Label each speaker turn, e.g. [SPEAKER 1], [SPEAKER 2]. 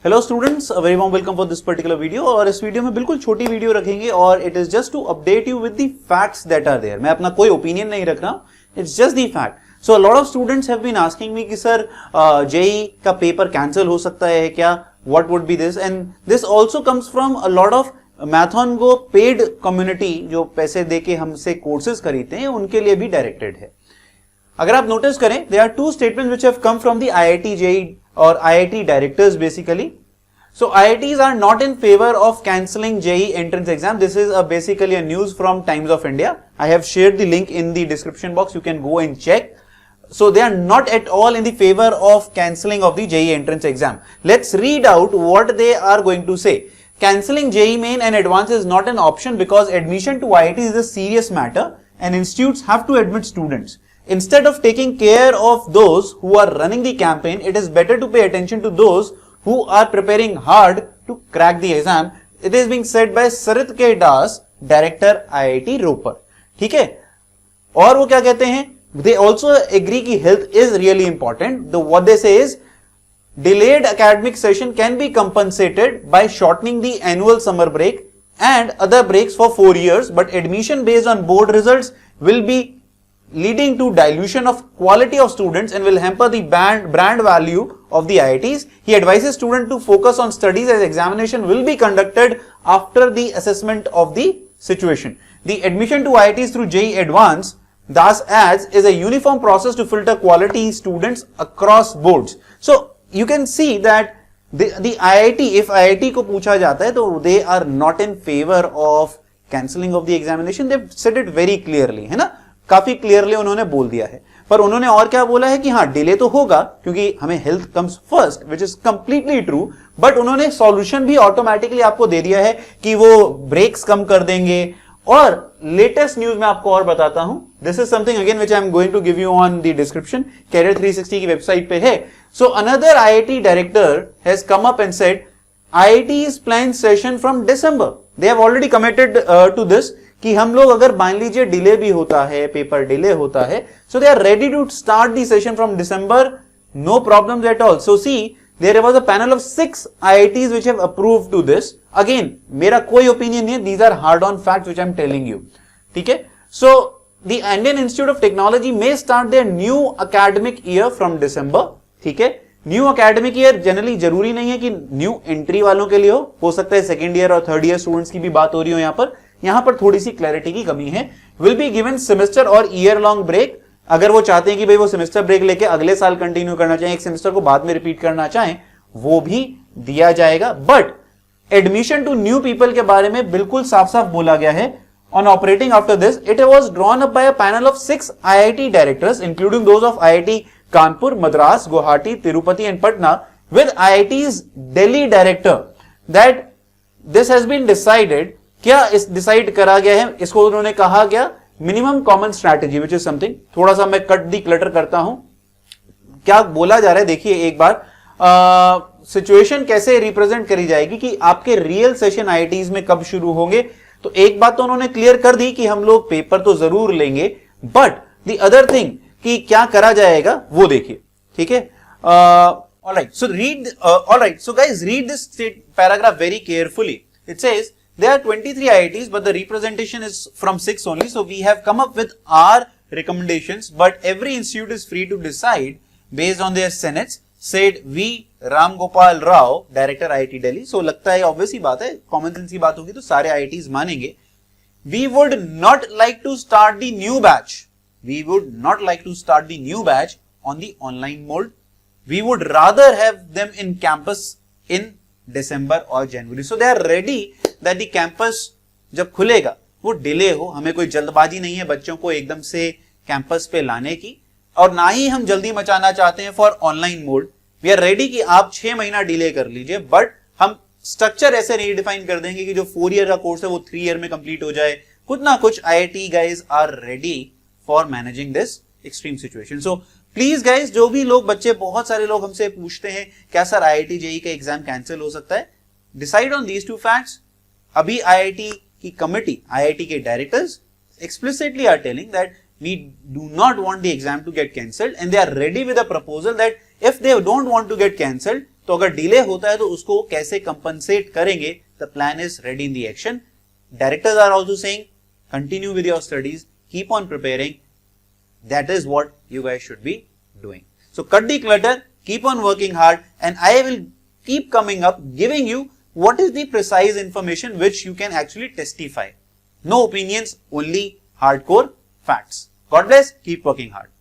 [SPEAKER 1] Hello students, a very warm welcome for this particular video. और इस video में बिल्कुल छोटी वीडियो रखेंगे और it is just to update you with the facts that are there. मैं अपना कोई ओपिनियन नहीं रख रहा, it's just the fact. So a lot of students have been asking me कि सर जेई का पेपर कैंसिल हो सकता है क्या, what would be this, and this also comes from a lot of MathonGo paid community जो पैसे देके हमसे कोर्सेज खरीदते हैं, उनके लिए भी डायरेक्टेड है। अगर आप नोटिस करें, there are two statements which have come from the IIT JEE or IIT directors basically. So IITs are not in favor of cancelling JEE entrance exam. This is basically a news from Times of India. I have shared the link in the description box. You can go and check. So they are not at all in the favor of cancelling of the JEE entrance exam. Let's read out what they are going to say. Cancelling JEE main and advance is not an option because admission to IIT is a serious matter and institutes have to admit students. Instead of taking care of those who are running the campaign, it is better to pay attention to those who are preparing hard to crack the exam. It is being said by Sarit K. Das, Director IIT Ropar. ठीक है? और वो क्या कहते हैं? They also agree कि health is really important. What they say is, delayed academic session can be compensated by shortening the annual summer break and other breaks for 4 years, but admission based on board results will be leading to dilution of quality of students and will hamper the brand value of the IITs. He advises students to focus on studies as examination will be conducted after the assessment of the situation. The admission to IITs through JEE Advance, Das adds, is a uniform process to filter quality students across boards. So you can see that the IIT, if IIT को पूछा जाता है तो they are not in favor of cancelling of the examination. They've said it very clearly, है ना? काफी clearly उन्होंने बोल दिया है। पर उन्होंने और क्या बोला है कि हाँ, डिले तो होगा क्योंकि हमें health comes first, which is completely true, but उन्होंने सॉल्यूशन भी ऑटोमेटिकली आपको दे दिया है कि वो ब्रेक्स कम कर देंगे। और लेटेस्ट न्यूज में आपको और बताता हूं, this is something again which I am going to give you on the description, career 360 की वेबसाइट पे है। So another IIT director has come up and said IIT's planned session from December. They have already committed to this कि हम लोग अगर मान लीजिए delay भी होता है, पेपर डिले होता है, so they are ready to start the session from December, no problems at all. So see, there was a panel of 6 IITs which have approved to this. Again, मेरा कोई opinion नहीं है, these are hard on facts which I am telling you. ठीक है? So the Indian Institute of Technology may start their new academic year from December. ठीक है? New academic year generally जरूरी नहीं है कि न्यू एंट्री वालों के लिए हो सकता है सेकेंड ईयर और थर्ड ईयर स्टूडेंट्स की भी बात हो रही हो। यहां पर थोड़ी सी क्लैरिटी की कमी है। विल बी गिवन सेमेस्टर और ईयर लॉन्ग ब्रेक। अगर वो चाहते हैं कि भाई वो सेमेस्टर ब्रेक लेके अगले साल कंटिन्यू करना चाहें, एक सेमेस्टर को बाद में रिपीट करना चाहें, वो भी दिया जाएगा। But admission to new people के बारे में बिल्कुल साफ साफ बोला गया है। On operating after this, it was drawn up by a panel of 6 IIT directors, including those of IIT Kanpur, Madras, Guwahati, Tirupati and Patna, with IIT's Delhi director, that this has been decided. क्या इस decide करा गया है? इसको उन्होंने कहा गया minimum common strategy, which is something, थोड़ा सा मैं कट दी क्लटर करता हूं। क्या बोला जा रहा है देखिए एक बार, सिचुएशन कैसे रिप्रेजेंट करी जाएगी कि आपके रियल सेशन IITs में कब शुरू होंगे। तो एक बात तो उन्होंने क्लियर कर दी कि हम लोग पेपर तो जरूर लेंगे, बट द अदर थिंग कि क्या करा जाएगा वो देखिए। ठीक है? Alright, so read, alright, so guys read this paragraph very carefully. It says there are 23 IITs but the representation is from 6 only, so we have come up with our recommendations, but every institute is free to decide based on their senates, said V Ram Gopal Rao, director IIT Delhi. So लगता है obvious ही बात है, common sense की बात होगी तो सारे IITs मानेंगे। We would not like to start the new batch. We would not like to start the new batch on the online mode. We would rather have them in campus in December और January. So they are ready that the campus जब खुलेगा वो delay हो। हमें कोई जल्दबाजी नहीं है बच्चों को एकदम से कैंपस पे लाने की, और ना ही हम जल्दी मचाना चाहते हैं for online mode. We are ready कि आप 6 महीना डिले कर लीजिए, बट हम स्ट्रक्चर ऐसे रीडिफाइन कर देंगे कि जो 4 ईयर का कोर्स है वो 3 ईयर में कंप्लीट हो जाए। कुछ ना कुछ IIT guys are ready for managing this extreme situation. So please guys, जो भी लोग बच्चे, बहुत सारे लोग हमसे पूछते हैं क्या सर IIT JEE का एग्जाम कैंसिल हो सकता है, डिसाइड ऑन दीज 2 फैक्ट्स। अभी IIT की कमिटी, IIT के directors explicitly are telling that we do not want the exam to get cancelled and they are ready with a proposal that if they don't want to get cancelled तो तो अगर delay होता है तो उसको कैसे compensate करेंगे, the plan is ready in the action. Directors are also saying continue with your studies, keep on preparing. That is what you guys should be doing. So cut the clutter, keep on working hard, and I will keep coming up giving you what is the precise information which you can actually testify. No opinions, only hardcore facts. God bless, keep working hard.